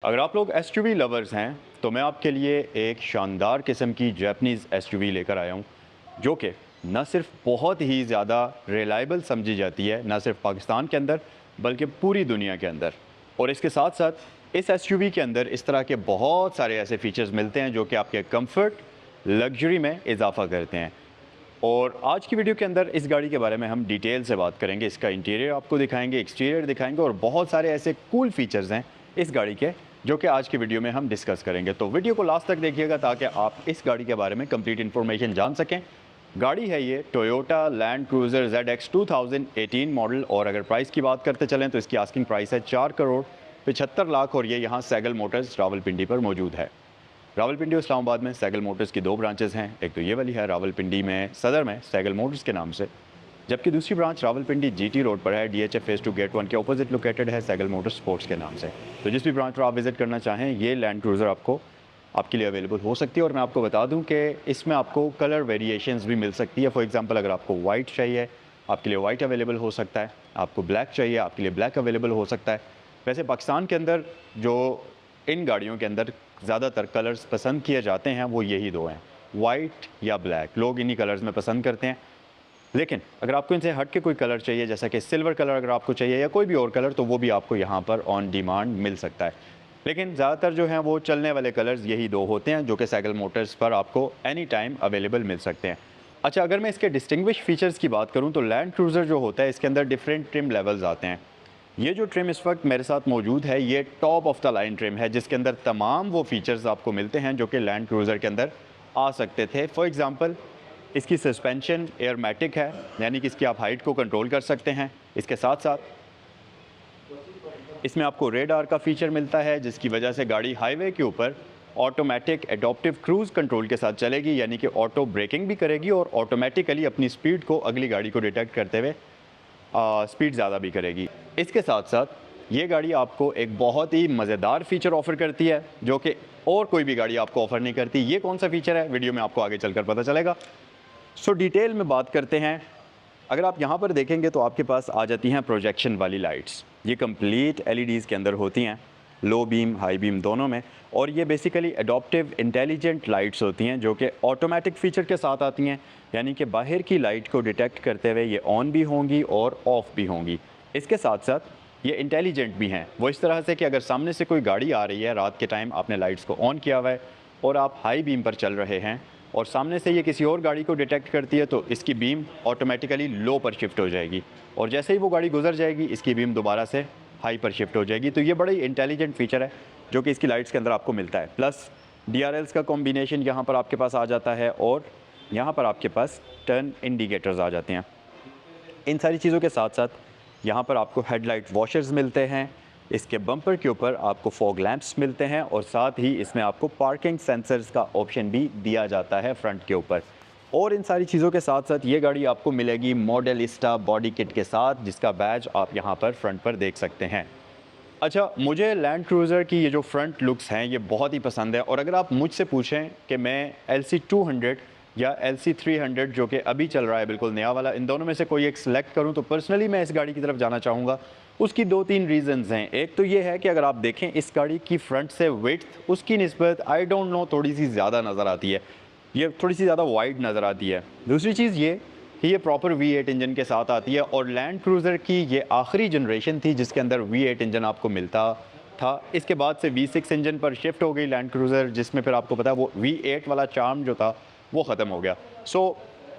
अगर आप लोग एसयूवी लवर्स हैं तो मैं आपके लिए एक शानदार किस्म की जैपनीज़ एसयूवी लेकर आया हूँ जो कि न सिर्फ बहुत ही ज़्यादा रिलायबल समझी जाती है, न सिर्फ पाकिस्तान के अंदर बल्कि पूरी दुनिया के अंदर। और इसके साथ साथ इस एसयूवी के अंदर इस तरह के बहुत सारे ऐसे फीचर्स मिलते हैं जो कि आपके कंफर्ट, लग्जरी में इजाफा करते हैं। और आज की वीडियो के अंदर इस गाड़ी के बारे में हम डिटेल से बात करेंगे। इसका इंटीरियर आपको दिखाएंगे, एक्सटीरियर दिखाएंगे और बहुत सारे ऐसे कूल फीचर्स हैं इस गाड़ी के जो कि आज की वीडियो में हम डिस्कस करेंगे। तो वीडियो को लास्ट तक देखिएगा ताकि आप इस गाड़ी के बारे में कंप्लीट इन्फॉर्मेशन जान सकें। गाड़ी है ये Toyota land cruiser ZX 2018 model. और अगर प्राइस की बात करते चलें तो इसकी आस्किंग प्राइस है 4,75,00,000 और ये यहाँ सैगल मोटर्स रावलपिंडी पर मौजूद है। रावलपिंडी इस्लामाबाद में सैगल मोटर्स की 2 ब्रांचेस हैं। एक तो ये वाली है रावलपिंडी में सदर में सैगल मोटर्स के नाम से, जबकि दूसरी ब्रांच रावलपिंडी GT रोड पर है, DHF फेज़ 2 गेट 1 के ऑपोजिट लोकेटेड है, सैगल मोटर्स स्पोर्ट्स के नाम से। तो जिस भी ब्रांच पर आप विजिट करना चाहें ये लैंड क्रूज़र आपके लिए अवेलेबल हो सकती है। और मैं आपको बता दूं कि इसमें आपको कलर वेरिएशंस भी मिल सकती है। फॉर एग्जांपल अगर आपको वाइट चाहिए आपके लिए वाइट अवेलेबल हो सकता है, आपको ब्लैक चाहिए आपके लिए ब्लैक अवेलेबल हो सकता है। वैसे पाकिस्तान के अंदर जो इन गाड़ियों के अंदर ज़्यादातर कलर्स पसंद किए जाते हैं वो यही 2 हैं, वाइट या ब्लैक। लोग इन्हीं कलर्स में पसंद करते हैं। लेकिन अगर आपको इनसे हट के कोई कलर चाहिए, जैसा कि सिल्वर कलर अगर आपको चाहिए या कोई भी और कलर, तो वो भी आपको यहाँ पर ऑन डिमांड मिल सकता है। लेकिन ज़्यादातर जो हैं वो चलने वाले कलर्स यही 2 होते हैं जो कि सैगल मोटर्स पर आपको एनी टाइम अवेलेबल मिल सकते हैं। अच्छा, अगर मैं इसके डिस्टिंग्विश फीचर्स की बात करूँ तो लैंड क्रूज़र जो होता है इसके अंदर डिफरेंट ट्रिम लेवल्स आते हैं। ये जो ट्रिम इस वक्त मेरे साथ मौजूद है ये top of the line trim है, जिसके अंदर तमाम वो फीचर्स आपको मिलते हैं जो कि लैंड क्रूज़र के अंदर आ सकते थे। फॉर एग्ज़ाम्पल इसकी सस्पेंशन एयरमैटिक है, यानी कि इसकी आप हाइट को कंट्रोल कर सकते हैं। इसके साथ साथ इसमें आपको रेडार का फीचर मिलता है जिसकी वजह से गाड़ी हाईवे के ऊपर ऑटोमेटिक एडॉप्टिव क्रूज़ कंट्रोल के साथ चलेगी, यानी कि ऑटो ब्रेकिंग भी करेगी और ऑटोमेटिकली अपनी स्पीड को अगली गाड़ी को डिटेक्ट करते हुए स्पीड ज़्यादा भी करेगी। इसके साथ साथ ये गाड़ी आपको एक बहुत ही मज़ेदार फीचर ऑफ़र करती है जो कि और कोई भी गाड़ी आपको ऑफ़र नहीं करती। ये कौन सा फीचर है वीडियो में आपको आगे चलकर पता चलेगा। सो डिटेल में बात करते हैं। अगर आप यहाँ पर देखेंगे तो आपके पास आ जाती हैं प्रोजेक्शन वाली लाइट्स। ये कंप्लीट LEDs के अंदर होती हैं, लो बीम हाई बीम दोनों में। और ये बेसिकली एडॉप्टिव इंटेलिजेंट लाइट्स होती हैं जो कि ऑटोमेटिक फ़ीचर के साथ आती हैं, यानी कि बाहर की लाइट को डिटेक्ट करते हुए ये ऑन भी होंगी और ऑफ़ भी होंगी। इसके साथ साथ ये इंटेलिजेंट भी हैं, वो इस तरह से कि अगर सामने से कोई गाड़ी आ रही है, रात के टाइम आपने लाइट्स को ऑन किया हुआ है और आप हाई बीम पर चल रहे हैं और सामने से ये किसी और गाड़ी को डिटेक्ट करती है तो इसकी बीम ऑटोमेटिकली लो पर शिफ्ट हो जाएगी और जैसे ही वो गाड़ी गुजर जाएगी इसकी बीम दोबारा से हाई पर शिफ्ट हो जाएगी। तो ये बड़ा ही इंटेलिजेंट फीचर है जो कि इसकी लाइट्स के अंदर आपको मिलता है। प्लस DRLs का कॉम्बिनेशन यहाँ पर आपके पास आ जाता है और यहाँ पर आपके पास टर्न इंडिकेटर्स आ जाते हैं। इन सारी चीज़ों के साथ साथ यहाँ पर आपको हेडलाइट वॉशर्स मिलते हैं, इसके बम्पर के ऊपर आपको फॉग लैंप्स मिलते हैं और साथ ही इसमें आपको पार्किंग सेंसर्स का ऑप्शन भी दिया जाता है फ्रंट के ऊपर। और इन सारी चीज़ों के साथ साथ ये गाड़ी आपको मिलेगी मॉडलिस्टा बॉडी किट के साथ, जिसका बैज आप यहाँ पर फ्रंट पर देख सकते हैं। अच्छा, मुझे लैंड क्रूज़र की ये जो फ्रंट लुक्स हैं ये बहुत ही पसंद है। और अगर आप मुझसे पूछें कि मैं LC 200 या LC 300 जो कि अभी चल रहा है बिल्कुल नया वाला, इन दोनों में से कोई एक सिलेक्ट करूं तो पर्सनली मैं इस गाड़ी की तरफ जाना चाहूँगा। उसकी 2-3 रीज़न्स हैं। एक तो ये है कि अगर आप देखें इस गाड़ी की फ्रंट से विड्थ उसकी निस्बत आई डोंट नो थोड़ी सी ज़्यादा नज़र आती है, ये थोड़ी सी ज़्यादा वाइड नज़र आती है। दूसरी चीज़ ये कि ये प्रॉपर V8 इंजन के साथ आती है और लैंड क्रूज़र की ये आखिरी जनरेशन थी जिसके अंदर V8 इंजन आपको मिलता था। इसके बाद से V6 इंजन पर शिफ्ट हो गई लैंड क्रूज़र, जिसमें फिर आपको पता है वो V8 वाला चार्म जो था वो ख़त्म हो गया। सो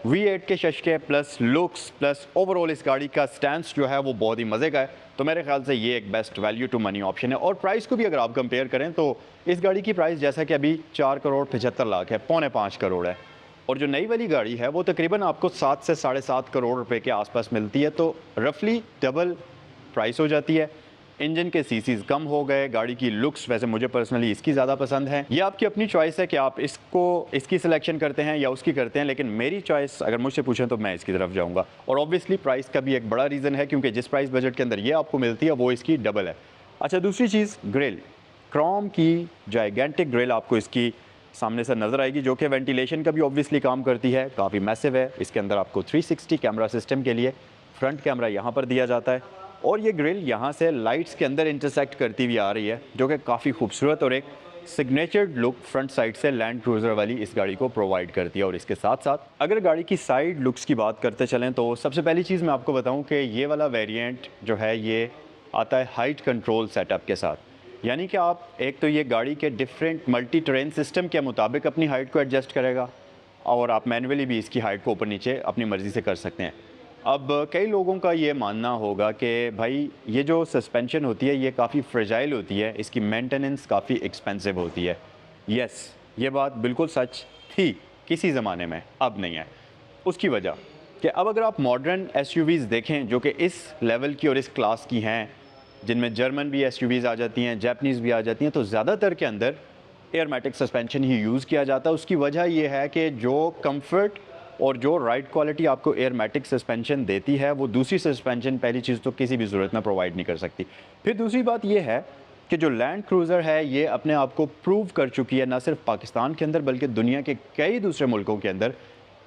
V8 के शशके प्लस लुक्स प्लस ओवरऑल इस गाड़ी का स्टैंस जो है वो बहुत ही मज़े का है। तो मेरे ख्याल से ये एक best value to money option है। और प्राइस को भी अगर आप कंपेयर करें तो इस गाड़ी की प्राइस जैसा कि अभी 4,75,00,000 है, 4.25 करोड़ है। और जो नई वाली गाड़ी है वो तकरीबन आपको 7 से 7.5 करोड़ रुपए के आसपास मिलती है, तो रफली डबल प्राइस हो जाती है। इंजन के सीसीज कम हो गए, गाड़ी की लुक्स वैसे मुझे पर्सनली इसकी ज़्यादा पसंद है। ये आपकी अपनी चॉइस है कि आप इसकी सिलेक्शन करते हैं या उसकी करते हैं, लेकिन मेरी चॉइस अगर मुझसे पूछें तो मैं इसकी तरफ जाऊंगा। और ऑब्वियसली प्राइस का भी एक बड़ा रीज़न है क्योंकि जिस प्राइस बजट के अंदर ये आपको मिलती है वो इसकी डबल है। अच्छा, दूसरी चीज़ ग्रिल, क्रोम की जाइगेंटिक ग्रिल आपको इसकी सामने से नज़र आएगी जो कि वेंटिलेशन का भी ऑब्वियसली काम करती है, काफ़ी मैसिव है। इसके अंदर आपको 360 कैमरा सिस्टम के लिए फ्रंट कैमरा यहाँ पर दिया जाता है और ये ग्रिल यहाँ से लाइट्स के अंदर इंटरसेक्ट करती हुई आ रही है, जो कि काफ़ी खूबसूरत और एक सिग्नेचर्ड लुक फ्रंट साइड से लैंड क्रूज़र वाली इस गाड़ी को प्रोवाइड करती है। और इसके साथ साथ अगर गाड़ी की साइड लुक्स की बात करते चलें तो सबसे पहली चीज़ मैं आपको बताऊं कि ये वाला वेरिएंट जो है ये आता है हाइट कंट्रोल सेटअप के साथ। यानी कि आप एक तो ये गाड़ी के डिफरेंट मल्टी ट्रेन सिस्टम के मुताबिक अपनी हाइट को एडजस्ट करेगा और आप मैनुअली भी इसकी हाइट को ऊपर नीचे अपनी मर्ज़ी से कर सकते हैं। अब कई लोगों का ये मानना होगा कि भाई ये जो सस्पेंशन होती है ये काफ़ी फ्रेजाइल होती है, इसकी मेंटेनेंस काफ़ी एक्सपेंसिव होती है। यस, ये बात बिल्कुल सच थी किसी ज़माने में, अब नहीं है। उसकी वजह कि अब अगर आप मॉडर्न एसयूवीज़ देखें जो कि इस लेवल की और इस क्लास की हैं, जिनमें जर्मन भी एसयूवीज़ आ जाती हैं, जापानीज़ भी आ जाती हैं, तो ज़्यादातर के अंदर एयरमैटिक सस्पेंशन ही यूज़ किया जाता है। उसकी वजह ये है कि जो कंफर्ट और जो राइड क्वालिटी आपको एयरमैटिक सस्पेंशन देती है वो दूसरी सस्पेंशन पहली चीज़ तो किसी भी ज़रूरत में प्रोवाइड नहीं कर सकती। फिर दूसरी बात ये है कि जो लैंड क्रूज़र है ये अपने आप को प्रूव कर चुकी है ना सिर्फ पाकिस्तान के अंदर बल्कि दुनिया के कई दूसरे मुल्कों के अंदर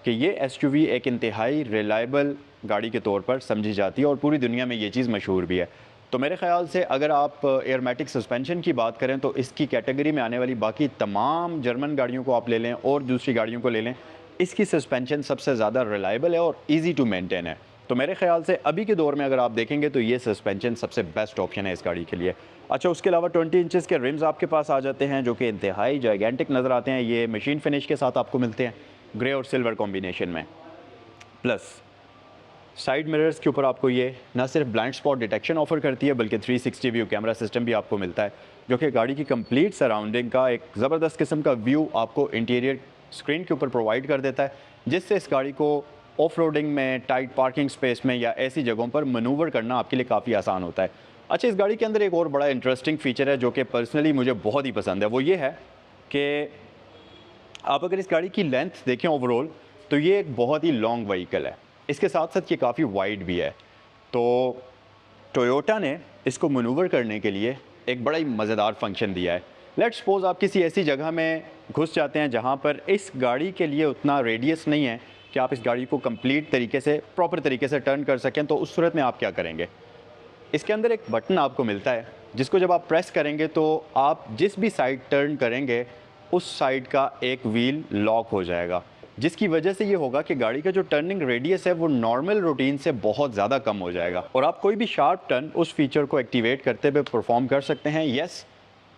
कि ये एसयूवी एक इंतहाई रिलायबल गाड़ी के तौर पर समझी जाती है और पूरी दुनिया में ये चीज़ मशहूर भी है। तो मेरे ख़्याल से अगर आप एयरमैटिक सस्पेंशन की बात करें तो इसकी कैटेगरी में आने वाली बाकी तमाम जर्मन गाड़ियों को आप ले लें और दूसरी गाड़ियों को ले लें, इसकी सस्पेंशन सबसे ज़्यादा रिलायबल है और इजी टू मेंटेन है। तो मेरे ख़्याल से अभी के दौर में अगर आप देखेंगे तो ये सस्पेंशन सबसे बेस्ट ऑप्शन है इस गाड़ी के लिए। अच्छा, उसके अलावा 20 इंचेस के रिम्स आपके पास आ जाते हैं जो कि इंतहाई जाइगेंटिक नज़र आते हैं। ये मशीन फिनिश के साथ आपको मिलते हैं, ग्रे और सिल्वर कॉम्बिनेशन में। प्लस साइड मिरर्स के ऊपर आपको ये ना सिर्फ ब्लाइंड स्पॉट डिटेक्शन ऑफर करती है बल्कि 360 व्यू कैमरा सिस्टम भी आपको मिलता है, जो कि गाड़ी की कंप्लीट सराउंडिंग का एक ज़बरदस्त किस्म का व्यू आपको इंटीरियर स्क्रीन के ऊपर प्रोवाइड कर देता है, जिससे इस गाड़ी को ऑफ रोडिंग में, टाइट पार्किंग स्पेस में या ऐसी जगहों पर मनूवर करना आपके लिए काफ़ी आसान होता है। अच्छा, इस गाड़ी के अंदर एक और बड़ा इंटरेस्टिंग फ़ीचर है जो कि पर्सनली मुझे बहुत ही पसंद है। वो ये है कि आप अगर इस गाड़ी की लेंथ देखें ओवरऑल तो ये एक बहुत ही लॉन्ग व्हीकल है, इसके साथ साथ ये काफ़ी वाइड भी है। तो टोयोटा ने इसको मनूवर करने के लिए एक बड़ा ही मज़ेदार फंक्शन दिया है। लेट्स सपोज आप किसी ऐसी जगह में घुस जाते हैं जहाँ पर इस गाड़ी के लिए उतना रेडियस नहीं है कि आप इस गाड़ी को कंप्लीट तरीके से प्रॉपर तरीके से टर्न कर सकें, तो उस सूरत में आप क्या करेंगे? इसके अंदर एक बटन आपको मिलता है जिसको जब आप प्रेस करेंगे तो आप जिस भी साइड टर्न करेंगे उस साइड का एक व्हील लॉक हो जाएगा, जिसकी वजह से ये होगा कि गाड़ी का जो टर्निंग रेडियस है वो नॉर्मल रूटीन से बहुत ज़्यादा कम हो जाएगा और आप कोई भी शार्प टर्न उस फीचर को एक्टिवेट करते हुए परफॉर्म कर सकते हैं। यस,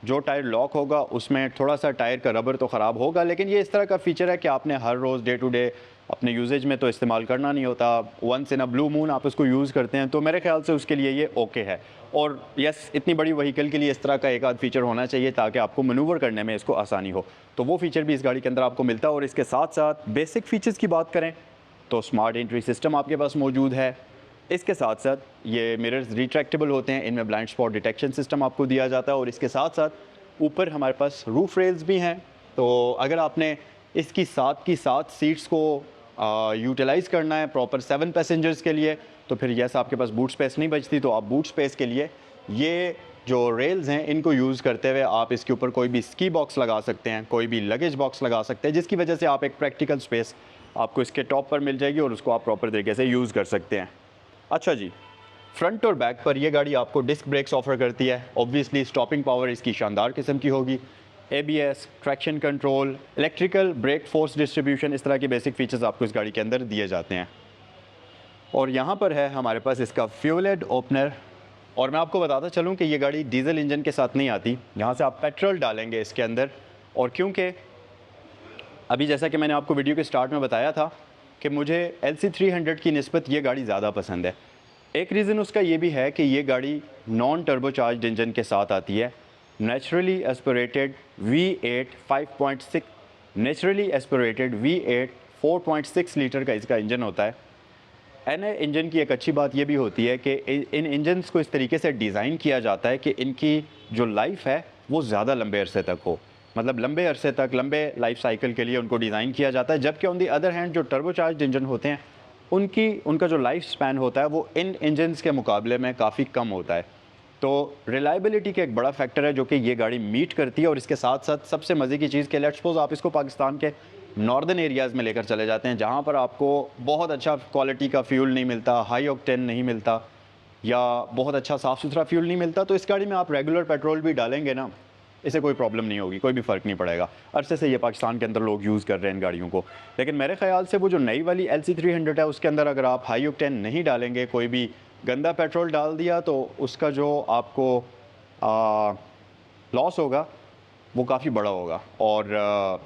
जो टायर लॉक होगा उसमें थोड़ा सा टायर का रबर तो ख़राब होगा, लेकिन ये इस तरह का फ़ीचर है कि आपने हर रोज़ डे टू डे अपने यूजेज में तो इस्तेमाल करना नहीं होता, once in a blue moon आप उसको यूज़ करते हैं, तो मेरे ख्याल से उसके लिए ये ओके है। और यस, इतनी बड़ी व्हीकल के लिए इस तरह का एक आध फीचर होना चाहिए ताकि आपको मनूवर करने में इसको आसानी हो, तो वो फीचर भी इस गाड़ी के अंदर आपको मिलता है। और इसके साथ साथ बेसिक फ़ीचर्स की बात करें तो स्मार्ट एंट्री सिस्टम आपके पास मौजूद है। इसके साथ साथ ये मिरर्स रिट्रैक्टेबल होते हैं, इनमें ब्लाइंड स्पॉट डिटेक्शन सिस्टम आपको दिया जाता है और इसके साथ साथ ऊपर हमारे पास रूफ रेल्स भी हैं। तो अगर आपने इसकी साथ की साथ सीट्स को यूटिलाइज़ करना है प्रॉपर 7 पैसेंजर्स के लिए, तो फिर यस आपके पास बूट स्पेस नहीं बचती, तो आप बूट स्पेस के लिए ये जो रेल्स हैं इनको यूज़ करते हुए आप इसके ऊपर कोई भी स्की बॉक्स लगा सकते हैं, कोई भी लगेज बॉक्स लगा सकते हैं, जिसकी वजह से आप एक प्रैक्टिकल स्पेस आपको इसके टॉप पर मिल जाएगी और उसको आप प्रॉपर तरीके से यूज़ कर सकते हैं। अच्छा जी, फ्रंट और बैक पर यह गाड़ी आपको डिस्क ब्रेक्स ऑफर करती है। ऑब्वियसली स्टॉपिंग पावर इसकी शानदार किस्म की होगी, ABS, traction control, electrical brake force distribution, इस तरह के बेसिक फीचर्स आपको इस गाड़ी के अंदर दिए जाते हैं। और यहाँ पर है हमारे पास इसका फ्यूल हेड ओपनर। और मैं आपको बताता चलूँ कि ये गाड़ी डीजल इंजन के साथ नहीं आती, यहाँ से आप पेट्रोल डालेंगे इसके अंदर। और क्योंकि अभी जैसा कि मैंने आपको वीडियो के स्टार्ट में बताया था कि मुझे LC300 की निस्बत ये गाड़ी ज़्यादा पसंद है। एक रीज़न उसका ये भी है कि ये गाड़ी नॉन टर्बोचार्ज्ड इंजन के साथ आती है। Naturally aspirated V8 5.6 naturally aspirated V8 4.6 litre का इसका इंजन होता है। NA इंजन की एक अच्छी बात ये भी होती है कि इन इंजन्स को इस तरीके से डिज़ाइन किया जाता है कि इनकी जो लाइफ है वो ज़्यादा लंबे अरसे तक हो, मतलब लंबे अरसे तक लंबे लाइफ साइकिल के लिए उनको डिज़ाइन किया जाता है। जबकि ऑन दी अदर हैंड जो टर्बोचार्ज्ड इंजन होते हैं उनका जो लाइफ स्पैन होता है वो इन इंजन्स के मुकाबले में काफ़ी कम होता है। तो रिलायबिलिटी का एक बड़ा फैक्टर है जो कि ये गाड़ी मीट करती है। और इसके साथ साथ सबसे मज़े की चीज़ कि लेट्स सपोज आप इसको पाकिस्तान के नॉर्दर्न एरियाज़ में लेकर चले जाते हैं जहाँ पर आपको बहुत अच्छा क्वालिटी का फ्यूल नहीं मिलता, हाई ऑक्टेन नहीं मिलता, या बहुत अच्छा साफ़ सुथरा फ्यूल नहीं मिलता, तो इस गाड़ी में आप रेगुलर पेट्रोल भी डालेंगे ना, इससे कोई प्रॉब्लम नहीं होगी, कोई भी फ़र्क नहीं पड़ेगा। अरसे से ये पाकिस्तान के अंदर लोग यूज़ कर रहे हैं इन गाड़ियों को। लेकिन मेरे ख़्याल से वो जो नई वाली LC300 है, उसके अंदर अगर आप हाई ऑक्टेन नहीं डालेंगे, कोई भी गंदा पेट्रोल डाल दिया, तो उसका जो आपको लॉस होगा वो काफ़ी बड़ा होगा। और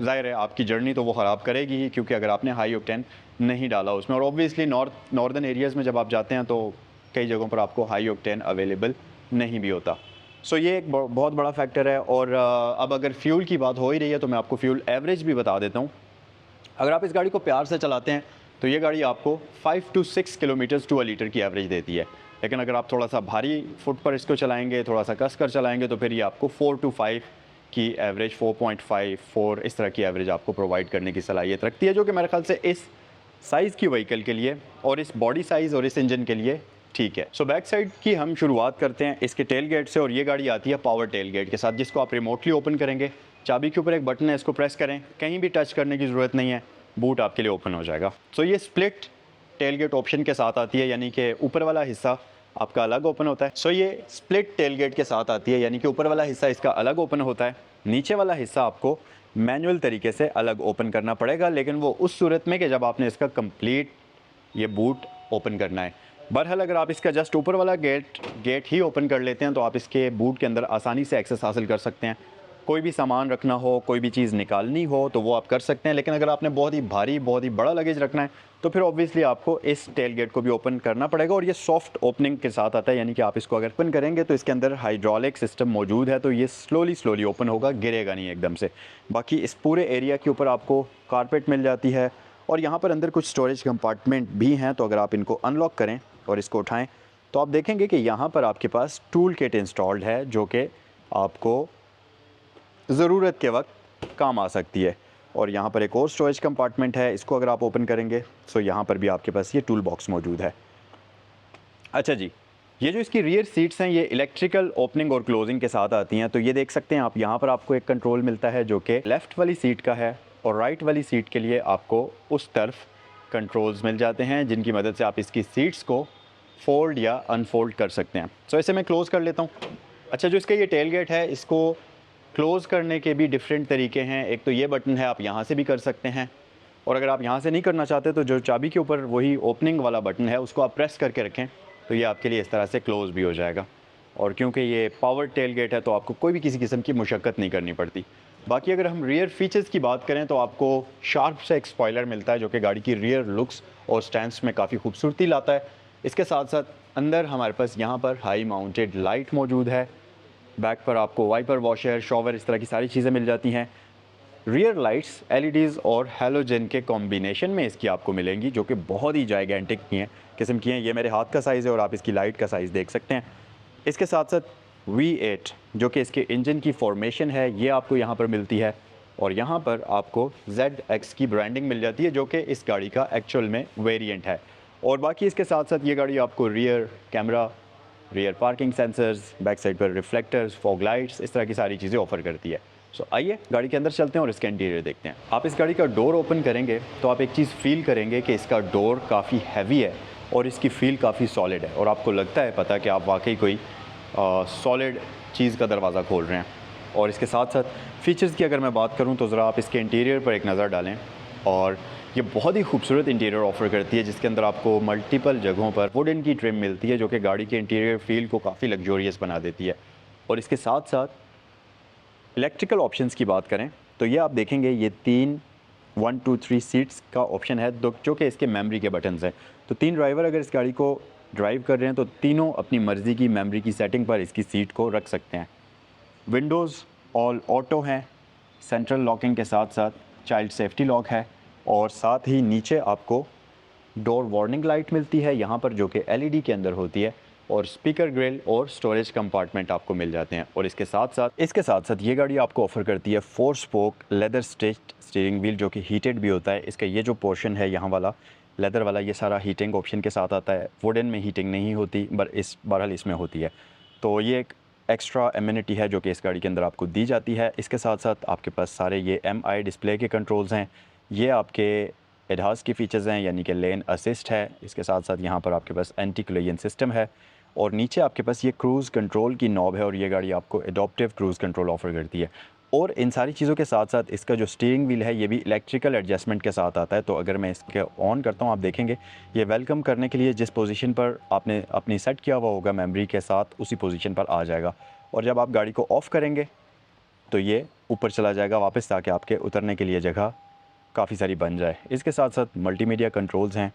ज़ाहिर है आपकी जर्नी तो वो ख़राब करेगी ही, क्योंकि अगर आपने हाई ऑक्टेन नहीं डाला उसमें। और ऑब्वियसली नॉर्दर्न एरियाज़ में जब आप जाते हैं तो कई जगहों पर आपको हाई ऑक्टेन अवेलेबल नहीं भी होता। सो ये एक बहुत बड़ा फैक्टर है। और अब अगर फ्यूल की बात हो ही रही है तो मैं आपको फ्यूल एवरेज भी बता देता हूँ। अगर आप इस गाड़ी को प्यार से चलाते हैं तो ये गाड़ी आपको 5 to 6 kilometres to a litre की एवरेज देती है। लेकिन अगर आप थोड़ा सा भारी फुट पर इसको चलाएंगे, थोड़ा सा कस कर चलाएंगे, तो फिर ये आपको 4 to 5 की एवरेज, 4.5 4 इस तरह की एवरेज आपको प्रोवाइड करने की सलाहियत रखती है, जो कि मेरे ख्याल से इस साइज़ की व्हीकल के लिए और इस बॉडी साइज़ और इस इंजन के लिए ठीक है। सो बैक साइड की हम शुरुआत करते हैं इसके टेल गेट से। और ये गाड़ी आती है पावर टेल गेट के साथ, जिसको आप रिमोटली ओपन करेंगे। चाबी के ऊपर एक बटन है, इसको प्रेस करें, कहीं भी टच करने की ज़रूरत नहीं है, बूट आपके लिए ओपन हो जाएगा। सो ये स्प्लिट टेल गेट ऑप्शन के साथ आती है, यानी कि ऊपर वाला हिस्सा आपका अलग ओपन होता है। सो ये स्प्लिट टेल गेट के साथ आती है, यानी कि ऊपर वाला हिस्सा इसका अलग ओपन होता है, नीचे वाला हिस्सा आपको मैनुअल तरीके से अलग ओपन करना पड़ेगा, लेकिन वो उस सूरत में कि जब आपने इसका कंप्लीट ये बूट ओपन करना है। बहरहाल अगर आप इसका जस्ट ऊपर वाला गेट ही ओपन कर लेते हैं तो आप इसके बूट के अंदर आसानी से एक्सेस हासिल कर सकते हैं। कोई भी सामान रखना हो, कोई भी चीज़ निकालनी हो तो वो आप कर सकते हैं। लेकिन अगर आपने बहुत ही भारी, बहुत ही बड़ा लगेज रखना है तो फिर ऑब्वियसली आपको इस टेल गेट को भी ओपन करना पड़ेगा। और ये सॉफ्ट ओपनिंग के साथ आता है, यानी कि आप इसको अगर ओपन करेंगे तो इसके अंदर हाइड्रोलिक सिस्टम मौजूद है, तो ये स्लोली ओपन होगा, गिरेगा नहीं एकदम से। बाकी इस पूरे एरिया के ऊपर आपको कारपेट मिल जाती है। और यहाँ पर अंदर कुछ स्टोरेज कंपार्टमेंट भी हैं, तो अगर आप इनको अनलॉक करें और इसको उठाएं तो आप देखेंगे कि यहाँ पर आपके पास टूल किट इंस्टॉल्ड है, जो कि आपको ज़रूरत के वक्त काम आ सकती है। और यहाँ पर एक और स्टोरेज कंपार्टमेंट है, इसको अगर आप ओपन करेंगे तो यहाँ पर भी आपके पास ये टूल बॉक्स मौजूद है। अच्छा जी, ये जो इसकी रियर सीट्स हैं ये इलेक्ट्रिकल ओपनिंग और क्लोजिंग के साथ आती हैं। तो ये देख सकते हैं आप, यहाँ पर आपको एक कंट्रोल मिलता है जो कि लेफ़्ट वाली सीट का है, और राइट वाली सीट के लिए आपको उस तरफ कंट्रोल्स मिल जाते हैं, जिनकी मदद से आप इसकी सीट्स को फोल्ड या अनफोल्ड कर सकते हैं। सो इसे मैं क्लोज़ कर लेता हूँ। अच्छा, जो इसका ये टेल गेट है, इसको क्लोज़ करने के भी डिफरेंट तरीके हैं। एक तो ये बटन है, आप यहाँ से भी कर सकते हैं, और अगर आप यहाँ से नहीं करना चाहते तो जो चाबी के ऊपर वही ओपनिंग वाला बटन है उसको आप प्रेस करके रखें, तो ये आपके लिए इस तरह से क्लोज़ भी हो जाएगा। और क्योंकि ये पावर टेल गेट है तो आपको कोई भी किसी किस्म की मुशक्क़त नहीं करनी पड़ती। बाकी अगर हम रियर फीचर्स की बात करें तो आपको शार्प से एक स्पॉइलर मिलता है, जो कि गाड़ी की रियर लुक्स और स्टैंड्स में काफ़ी खूबसूरती लाता है। इसके साथ साथ अंदर हमारे पास यहाँ पर हाई माउंटेड लाइट मौजूद है। बैक पर आपको वाइपर, वॉशर, शॉवर, इस तरह की सारी चीज़ें मिल जाती हैं। रियर लाइट्स एलईडीज़ और हैलोजन के कॉम्बिनेशन में इसकी आपको मिलेंगी, जो कि बहुत ही जाइगेंटिक किस्म की हैं। ये मेरे हाथ का साइज़ है और आप इसकी लाइट का साइज़ देख सकते हैं। इसके साथ साथ V8 जो कि इसके इंजन की फॉर्मेशन है, ये आपको यहाँ पर मिलती है। और यहाँ पर आपको ZX की ब्रांडिंग मिल जाती है, जो कि इस गाड़ी का एक्चुअल में वेरिएंट है। और बाकी इसके साथ साथ ये गाड़ी आपको rear camera, rear parking sensors, back side पर रिफ्लेक्टर्स, फॉग लाइट्स, इस तरह की सारी चीज़ें ऑफर करती है। सो आइए गाड़ी के अंदर चलते हैं और इसका इंटीरियर देखते हैं। आप इस गाड़ी का डोर ओपन करेंगे तो आप एक चीज़ फील करेंगे कि इसका डोर काफ़ी हैवी है और इसकी फील काफ़ी सॉलिड है, और आपको लगता है पता कि आप वाकई कोई सॉलिड चीज़ का दरवाज़ा खोल रहे हैं। और इसके साथ साथ फ़ीचर्स की अगर मैं बात करूं तो ज़रा आप इसके इंटीरियर पर एक नज़र डालें, और ये बहुत ही खूबसूरत इंटीरियर ऑफ़र करती है, जिसके अंदर आपको मल्टीपल जगहों पर वुडन की ट्रिम मिलती है, जो कि गाड़ी के इंटीरियर फील को काफ़ी लग्जूरियस बना देती है। और इसके साथ साथ इलेक्ट्रिकल ऑप्शंस की बात करें तो ये आप देखेंगे ये 1 2 3 सीट्स का ऑप्शन है, जो कि इसके मेमोरी के बटन्स हैं। तो 3 ड्राइवर अगर इस गाड़ी को ड्राइव कर रहे हैं तो तीनों अपनी मर्ज़ी की मेमोरी की सेटिंग पर इसकी सीट को रख सकते हैं। विंडोज़ ऑल ऑटो हैं, सेंट्रल लॉकिंग के साथ साथ चाइल्ड सेफ्टी लॉक है, और साथ ही नीचे आपको डोर वार्निंग लाइट मिलती है यहाँ पर, जो कि LED के अंदर होती है, और स्पीकर ग्रिल और स्टोरेज कंपार्टमेंट आपको मिल जाते हैं। और इसके साथ साथ ये गाड़ी आपको ऑफ़र करती है 4 spoke leather stitched steering wheel, जो कि हीटेड भी होता है। इसका ये जो पोर्शन है यहाँ वाला लेदर वाला, ये सारा हीटिंग ऑप्शन के साथ आता है। वुडन में हीटिंग नहीं होती, बहरहाल इसमें होती है। तो ये एक एक्स्ट्रा एमिनिटी है जो कि इस गाड़ी के अंदर आपको दी जाती है। इसके साथ साथ आपके पास सारे ये MI डिस्प्ले के कंट्रोल्स हैं, ये आपके एडहास की फ़ीचर्स हैं, यानी कि लेन असिस्ट है। इसके साथ साथ यहाँ पर आपके पास एंटी कोलिजन सिस्टम है, और नीचे आपके पास ये क्रूज़ कंट्रोल की नॉब है और ये गाड़ी आपको एडॉप्टिव क्रूज़ कंट्रोल ऑफ़र करती है। और इन सारी चीज़ों के साथ साथ इसका जो स्टीयरिंग व्हील है ये भी इलेक्ट्रिकल एडजस्टमेंट के साथ आता है। तो अगर मैं इसके ऑन करता हूँ, आप देखेंगे ये वेलकम करने के लिए जिस पोजीशन पर आपने अपनी सेट किया हुआ होगा मेमोरी के साथ, उसी पोजीशन पर आ जाएगा। और जब आप गाड़ी को ऑफ़ करेंगे तो ये ऊपर चला जाएगा वापस, ताकि आपके उतरने के लिए जगह काफ़ी सारी बन जाए। इसके साथ साथ मल्टीमीडिया कंट्रोल्स हैं,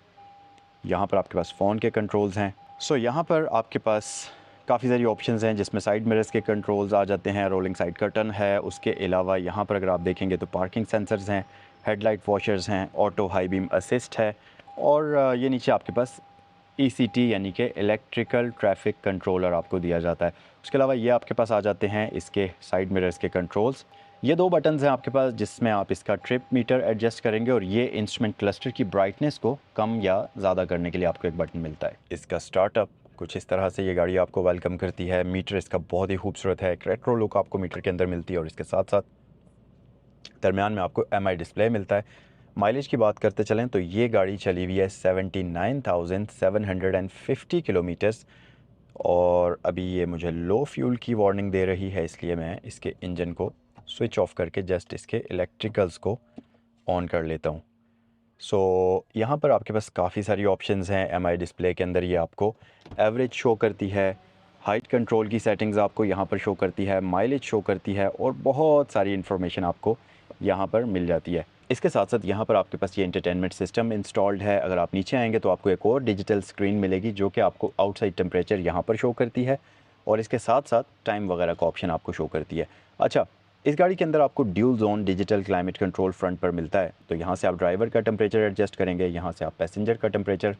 यहाँ पर आपके पास फ़ोन के कंट्रोल्स हैं। सो यहाँ पर आपके पास काफ़ी सारी ऑप्शंस हैं, जिसमें साइड मिरर्स के कंट्रोल्स आ जाते हैं, रोलिंग साइड कर्टन है। उसके अलावा यहाँ पर अगर आप देखेंगे तो पार्किंग सेंसर्स हैं, हेडलाइट वॉशर्स हैं, ऑटो हाई बीम असिस्ट है। और ये नीचे आपके पास ECT यानी कि इलेक्ट्रिकल ट्रैफिक कंट्रोलर आपको दिया जाता है। उसके अलावा ये आपके पास आ जाते हैं इसके साइड मिरर्स के कंट्रोल्स। ये 2 बटन्स हैं आपके पास, जिसमें आप इसका ट्रिप मीटर एडजस्ट करेंगे और ये इंस्ट्रूमेंट क्लस्टर की ब्राइटनेस को कम या ज़्यादा करने के लिए आपको एक बटन मिलता है। इसका स्टार्टअप कुछ इस तरह से ये गाड़ी आपको वेलकम करती है। मीटर इसका बहुत ही खूबसूरत है, एक रेट्रो लुक आपको मीटर के अंदर मिलती है और इसके साथ साथ दरमियान में आपको MI डिस्प्ले मिलता है। माइलेज की बात करते चलें तो ये गाड़ी चली हुई है 79,750 किलोमीटर्स और अभी ये मुझे लो फ्यूल की वार्निंग दे रही है, इसलिए मैं इसके इंजन को स्विच ऑफ करके जस्ट इसके इलेक्ट्रिकल्स को ऑन कर लेता हूँ। सो यहाँ पर आपके पास काफ़ी सारी ऑप्शंस हैं। MI डिस्प्ले के अंदर ये आपको एवरेज शो करती है, हाइट कंट्रोल की सेटिंग्स आपको यहाँ पर शो करती है, माइलेज शो करती है और बहुत सारी इन्फॉर्मेशन आपको यहाँ पर मिल जाती है। इसके साथ साथ यहाँ पर आपके पास ये एंटरटेनमेंट सिस्टम इंस्टॉल्ड है। अगर आप नीचे आएंगे तो आपको एक और डिजिटल स्क्रीन मिलेगी, जो कि आपको आउटसाइड टेम्परेचर यहाँ पर शो करती है और इसके साथ साथ टाइम वगैरह का ऑप्शन आपको शो करती है। अच्छा, इस गाड़ी के अंदर आपको dual zone digital climate control front पर मिलता है। तो यहाँ से आप ड्राइवर का टेम्परेचर एडजस्ट करेंगे, यहाँ से आप पैसेंजर का टेम्परेचर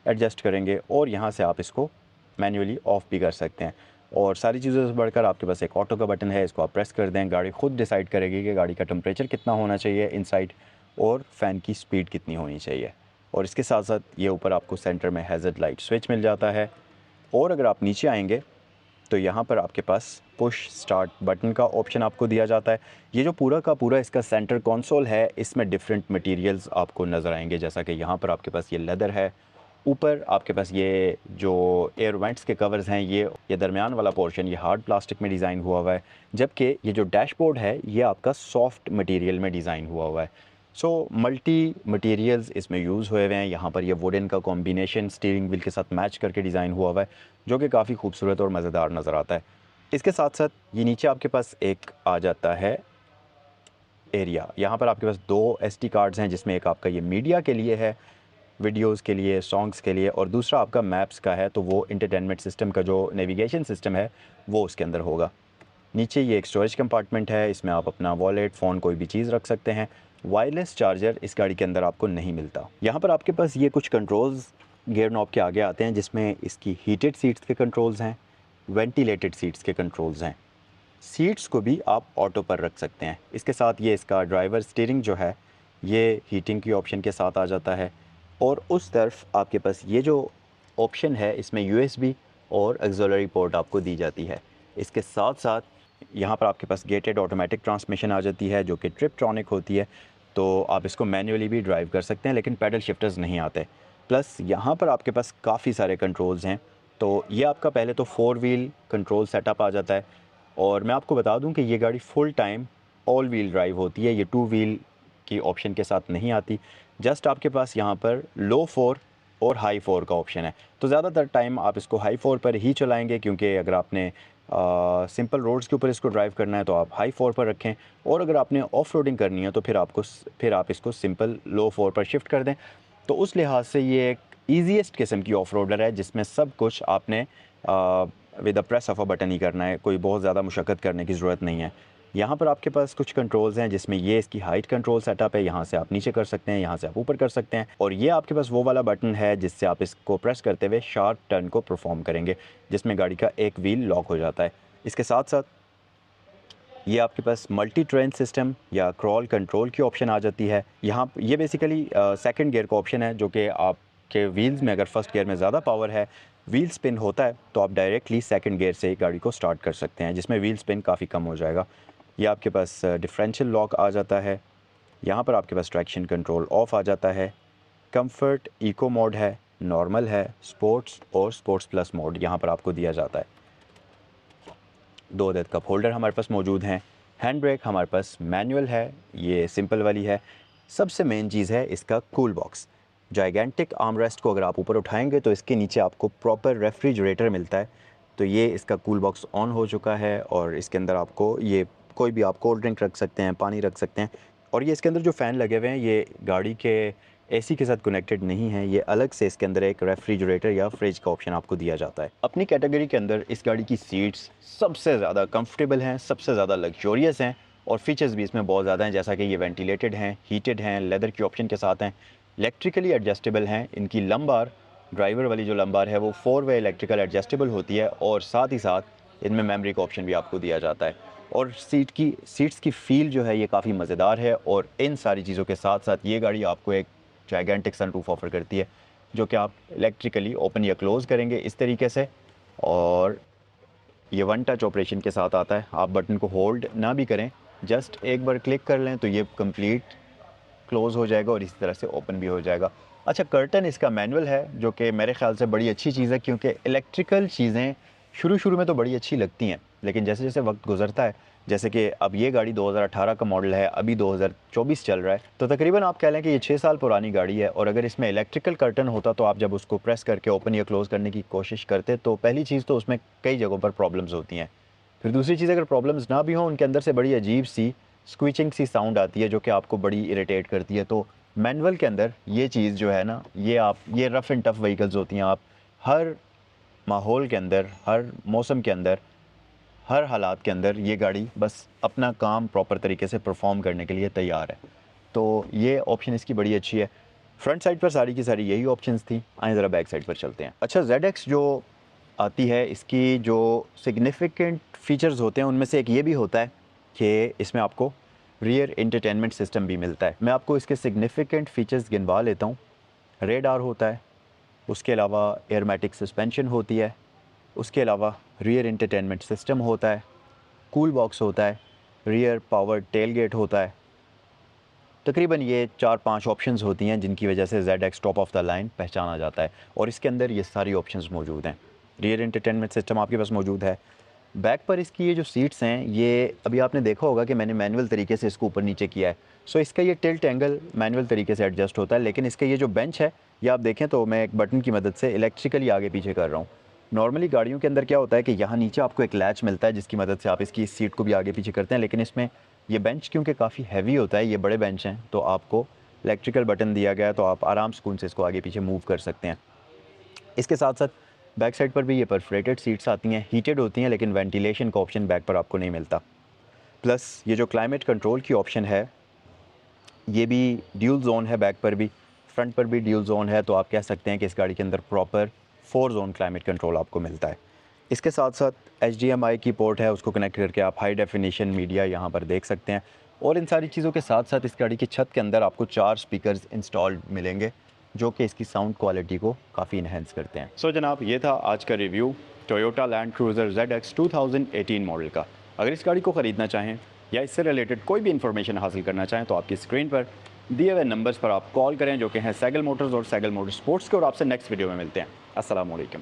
एडजस्ट करेंगे और यहाँ से आप इसको मैन्युअली ऑफ़ भी कर सकते हैं। और सारी चीज़ों से बढ़कर आपके पास एक ऑटो का बटन है, इसको आप प्रेस कर दें, गाड़ी खुद डिसाइड करेगी कि गाड़ी का टेम्परेचर कितना होना चाहिए इनसाइड और फ़ैन की स्पीड कितनी होनी चाहिए। और इसके साथ साथ ये ऊपर आपको सेंटर में हैज़र्ड लाइट स्विच मिल जाता है। और अगर आप नीचे आएंगे तो यहाँ पर आपके पास पुश स्टार्ट बटन का ऑप्शन आपको दिया जाता है। ये जो पूरा का पूरा इसका सेंटर कंसोल है, इसमें डिफरेंट मटेरियल्स आपको नज़र आएंगे, जैसा कि यहाँ पर आपके पास ये लेदर है, ऊपर आपके पास ये जो एयर वेंट्स के कवर्स हैं, ये दरमियान वाला पोर्शन ये हार्ड प्लास्टिक में डिज़ाइन हुआ है, जबकि ये जो डैशबोर्ड है ये आपका सॉफ्ट मटेरियल में डिज़ाइन हुआ है। सो मल्टी मटेरियल्स इसमें यूज़ हुए हुए हैं। यहाँ पर ये वुडन का कॉम्बिनेशन स्टीयरिंग व्हील के साथ मैच करके डिज़ाइन हुआ है, जो कि काफ़ी खूबसूरत और मज़ेदार नज़र आता है। इसके साथ साथ ये नीचे आपके पास एक आ जाता है एरिया। यहाँ पर आपके पास 2 SD कार्ड्स हैं, जिसमें एक आपका ये मीडिया के लिए है, वीडियोज़ के लिए, सॉन्ग्स के लिए, और दूसरा आपका मैप्स का है। तो वो इंटरटेनमेंट सिस्टम का जो नेविगेशन सिस्टम है वो उसके अंदर होगा। नीचे ये एक स्टोरेज कंपार्टमेंट है, इसमें आप अपना वॉलेट, फ़ोन, कोई भी चीज़ रख सकते हैं। वायरलेस चार्जर इस गाड़ी के अंदर आपको नहीं मिलता। यहाँ पर आपके पास ये कुछ कंट्रोल्स गियर नॉब के आगे आते हैं, जिसमें इसकी हीटेड सीट्स के कंट्रोल्स हैं, वेंटिलेटेड सीट्स के कंट्रोल्स हैं। सीट्स को भी आप ऑटो पर रख सकते हैं। इसके साथ ये इसका ड्राइवर स्टीयरिंग जो है ये हीटिंग की ऑप्शन के साथ आ जाता है। और उस तरफ आपके पास ये जो ऑप्शन है, इसमें USB और ऑक्सिलरी पोर्ट आपको दी जाती है। इसके साथ साथ यहाँ पर आपके पास गेटेड ऑटोमेटिक ट्रांसमिशन आ जाती है, जो कि ट्रिपट्रॉनिक होती है। तो आप इसको मैन्युअली भी ड्राइव कर सकते हैं, लेकिन पैडल शिफ्टर्स नहीं आते। प्लस यहाँ पर आपके पास काफ़ी सारे कंट्रोल्स हैं। तो ये आपका पहले तो 4 व्हील कंट्रोल सेटअप आ जाता है। और मैं आपको बता दूं कि ये गाड़ी full time all wheel drive होती है, ये 2 व्हील की ऑप्शन के साथ नहीं आती। जस्ट आपके पास यहाँ पर लो 4 और हाई 4 का ऑप्शन है। तो ज़्यादातर टाइम आप इसको हाई 4 पर ही चलाएंगे, क्योंकि अगर आपने सिंपल रोड्स के ऊपर इसको ड्राइव करना है तो आप हाई 4 पर रखें, और अगर आपने ऑफ रोडिंग करनी है तो फिर आप इसको सिंपल लो 4 पर शिफ्ट कर दें। तो उस लिहाज से ये एक ईजीएस्ट किस्म की ऑफ रोडर है, जिसमें सब कुछ आपने with the press of a button ही करना है, कोई बहुत ज़्यादा मुशक्क़त करने की ज़रूरत नहीं है। यहाँ पर आपके पास कुछ कंट्रोल्स हैं, जिसमें ये इसकी हाइट कंट्रोल सेटअप है, यहाँ से आप नीचे कर सकते हैं, यहाँ से आप ऊपर कर सकते हैं। और ये आपके पास वो वाला बटन है जिससे आप इसको प्रेस करते हुए शार्प टर्न को परफॉर्म करेंगे, जिसमें गाड़ी का एक व्हील लॉक हो जाता है। इसके साथ साथ ये आपके पास मल्टी ट्रेन सिस्टम या क्रॉल कंट्रोल की ऑप्शन आ जाती है। यहाँ ये बेसिकली सेकंड गियर का ऑप्शन है, जो कि आपके व्हील्स में अगर फर्स्ट गियर में ज़्यादा पावर है, व्हील स्पिन होता है, तो आप डायरेक्टली सेकंड गियर से गाड़ी को स्टार्ट कर सकते हैं, जिसमें व्हील स्पिन काफ़ी कम हो जाएगा। ये आपके पास डिफरेंशियल लॉक आ जाता है। यहाँ पर आपके पास ट्रैक्शन कंट्रोल ऑफ आ जाता है। कंफर्ट इको मोड है, नॉर्मल है, स्पोर्ट्स और स्पोर्ट्स प्लस मोड यहाँ पर आपको दिया जाता है। 2 अदद कप होल्डर हमारे पास मौजूद हैं। हैंड ब्रेक हमारे पास मैनुअल है, ये सिंपल वाली है। सबसे मेन चीज़ है इसका कूल बॉक्स। जाइगेंटिक आर्मरेस्ट को अगर आप ऊपर उठाएंगे तो इसके नीचे आपको प्रॉपर रेफ्रिजरेटर मिलता है। तो ये इसका कूल बॉक्स ऑन हो चुका है और इसके अंदर आपको ये कोई भी आप कोल्ड ड्रिंक रख सकते हैं, पानी रख सकते हैं। और ये इसके अंदर जो फ़ैन लगे हुए हैं ये गाड़ी के एसी के साथ कनेक्टेड नहीं है, ये अलग से इसके अंदर एक रेफ्रिजरेटर या फ्रिज का ऑप्शन आपको दिया जाता है। अपनी कैटेगरी के अंदर इस गाड़ी की सीट्स सबसे ज़्यादा कंफर्टेबल हैं, सबसे ज़्यादा लग्जोरियस हैं और फीचर्स भी इसमें बहुत ज़्यादा हैं, जैसा कि ये वेंटिलेटेड हैं, हीटेड हैं, लेदर के ऑप्शन के साथ हैं, इलेक्ट्रिकली एडजस्टेबल हैं। इनकी लंबार, ड्राइवर वाली जो लंबार है वो 4 वे इलेक्ट्रिकल एडजस्टेबल होती है और साथ ही साथ इनमें मेमोरी का ऑप्शन भी आपको दिया जाता है। और सीट्स की फ़ील जो है ये काफ़ी मज़ेदार है और इन सारी चीज़ों के साथ साथ ये गाड़ी आपको एक जाइगेंटिक सनरूफ ऑफ़र करती है, जो कि आप इलेक्ट्रिकली ओपन या क्लोज़ करेंगे इस तरीके से। और ये वन टच ऑपरेशन के साथ आता है, आप बटन को होल्ड ना भी करें, जस्ट एक बार क्लिक कर लें तो ये कंप्लीट क्लोज़ हो जाएगा और इसी तरह से ओपन भी हो जाएगा। अच्छा, कर्टन इसका मैनुअल है, जो कि मेरे ख़्याल से बड़ी अच्छी चीज़ है, क्योंकि इलेक्ट्रिकल चीज़ें शुरू में तो बड़ी अच्छी लगती हैं, लेकिन जैसे जैसे वक्त गुजरता है, जैसे कि अब ये गाड़ी 2018 का मॉडल है, अभी 2024 चल रहा है, तो तकरीबन आप कह लें कि ये 6 साल पुरानी गाड़ी है। और अगर इसमें इलेक्ट्रिकल कर्टन होता तो आप जब उसको प्रेस करके ओपन या क्लोज़ करने की कोशिश करते तो पहली चीज़ तो उसमें कई जगहों पर प्रॉब्लम्स होती हैं। फिर दूसरी चीज़, अगर प्रॉब्लम्स ना भी हों, उनके अंदर से बड़ी अजीब सी स्क्वीचिंग सी साउंड आती है जो कि आपको बड़ी इरिटेट करती है। तो मैनुअल के अंदर ये चीज़ जो है ना, ये रफ़ एंड टफ़ व्हीकल्स होती हैं, आप हर माहौल के अंदर, हर मौसम के अंदर, हर हालात के अंदर ये गाड़ी बस अपना काम प्रॉपर तरीके से परफॉर्म करने के लिए तैयार है। तो ये ऑप्शन इसकी बड़ी अच्छी है। फ्रंट साइड पर सारी की सारी यही ऑप्शंस थी। आइए ज़रा बैक साइड पर चलते हैं। अच्छा, ZX जो आती है, इसकी जो सिग्निफिकेंट फ़ीचर्स होते हैं उनमें से एक ये भी होता है कि इसमें आपको रियर एंटरटेनमेंट सिस्टम भी मिलता है। मैं आपको इसके सिग्निफिकेंट फ़ीचर्स गिनवा लेता हूँ। रेडार होता है, उसके अलावा एयरमैटिक सस्पेंशन होती है, उसके अलावा रियर एंटरटेनमेंट सिस्टम होता है, कूल बॉक्स होता है, रियर पावर टेलगेट होता है। तकरीबन ये 4-5 ऑप्शंस होती हैं जिनकी वजह से ZX top of the line पहचाना जाता है और इसके अंदर ये सारी ऑप्शंस मौजूद हैं। रियर एंटरटेनमेंट सिस्टम आपके पास मौजूद है। बैक पर इसकी ये जो सीट्स हैं, ये अभी आपने देखा होगा कि मैंने मैनुअल तरीके से इसको ऊपर नीचे किया है। सो इसका ये टिल्ट एंगल मैनुअल तरीके से एडजस्ट होता है, लेकिन इसका ये जो बेंच है, ये आप देखें तो मैं एक बटन की मदद से इलेक्ट्रिकली आगे पीछे कर रहा हूँ। नॉर्मली गाड़ियों के अंदर क्या होता है कि यहाँ नीचे आपको एक लैच मिलता है जिसकी मदद से आप इसकी इस सीट को भी आगे पीछे करते हैं, लेकिन इसमें ये बेंच क्योंकि काफ़ी हैवी होता है, ये बड़े बेंच हैं, तो आपको इलेक्ट्रिकल बटन दिया गया है, तो आप आराम सुकून से इसको आगे पीछे मूव कर सकते हैं। इसके साथ साथ बैक साइड पर भी ये परफोरेटेड सीट्स आती हैं, हीटेड होती हैं, लेकिन वेंटिलेशन का ऑप्शन बैक पर आपको नहीं मिलता। प्लस ये जो क्लाइमेट कंट्रोल की ऑप्शन है, ये भी ड्यूल जोन है, बैक पर भी, फ्रंट पर भी ड्यूल जोन है, तो आप कह सकते हैं कि इस गाड़ी के अंदर प्रॉपर 4 जोन क्लाइमेट कंट्रोल आपको मिलता है। इसके साथ साथ HDMI की पोर्ट है, उसको कनेक्ट करके आप हाई डेफिनेशन मीडिया यहाँ पर देख सकते हैं। और इन सारी चीज़ों के साथ साथ इस गाड़ी की छत के अंदर आपको 4 स्पीकर्स इंस्टॉल्ड मिलेंगे जो कि इसकी साउंड क्वालिटी को काफ़ी इन्हेंस करते हैं। सो जनाब, ये था आज का review Toyota land cruiser ZX 2018 model का। अगर इस गाड़ी को ख़रीदना चाहें या इससे रिलेटेड कोई भी इन्फॉर्मेशन हासिल करना चाहें तो आपकी स्क्रीन पर दिए हुए नंबर्स पर आप कॉल करें, जो कि हैं सैगल मोटर्स और सैगल मोटर्स स्पोर्ट्स के, और आपसे नेक्स्ट वीडियो में मिलते हैं। अस्सलाम वालेकुम।